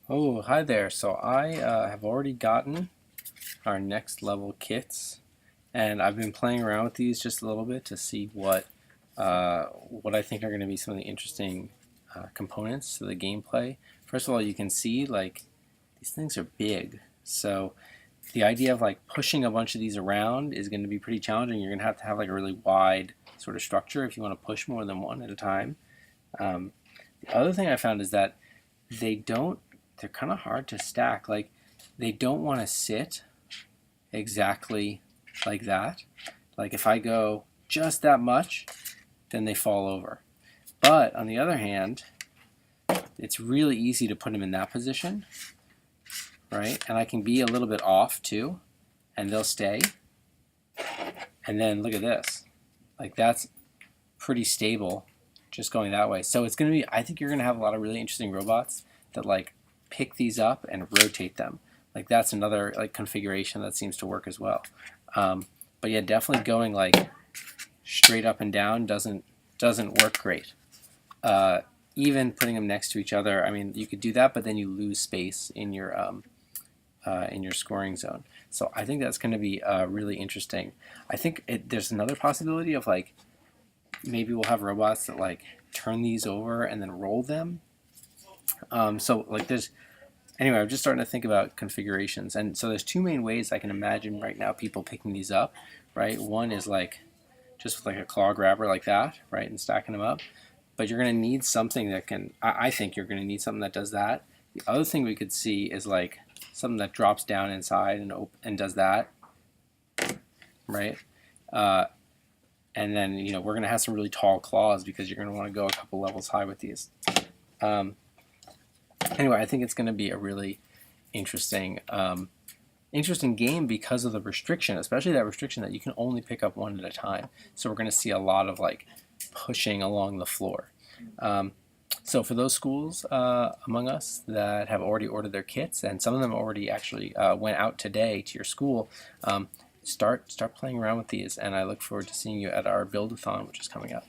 Oh, hi there. So I have already gotten our next level kits, and I've been playing around with these just a little bit to see what I think are going to be some of the interesting components to the gameplay. First of all, you can see like these things are big, so the idea of like pushing a bunch of these around is going to be pretty challenging. You're going to have like a really wide sort of structure if you want to push more than one at a time. Um, the other thing I found is that they don't they're kind of hard to stack. Like they don't want to sit exactly like that. Like if I go just that much, then they fall over. But on the other hand, it's really easy to put them in that position, right? And I can be a little bit off too, and they'll stay. And then look at this. Like that's pretty stable just going that way. So it's going to be, I think you're going to have a lot of really interesting robots that like pick these up and rotate them. Like that's another like configuration that seems to work as well. But yeah, definitely going like straight up and down doesn't work great. Even putting them next to each other, I mean, you could do that, but then you lose space in your scoring zone. So I think that's going to be really interesting. I think there's another possibility of like maybe we'll have robots that like turn these over and then roll them. So like there's anyway, I'm just starting to think about configurations, and so there's two main ways I can imagine right now people picking these up. Right, one is like just with like a claw grabber like that, right, and stacking them up. But you're going to need something that can. I think you're going to need something that does that. The other thing we could see is like something that drops down inside and does that, right? And then we're going to have some really tall claws because you're going to want to go a couple levels high with these. Anyway, I think it's going to be a really interesting game because of the restriction, especially that restriction that you can only pick up one at a time. So we're going to see a lot of like pushing along the floor. So for those schools among us that have already ordered their kits, and some of them already actually went out today to your school, start playing around with these, and I look forward to seeing you at our build-a-thon, which is coming up.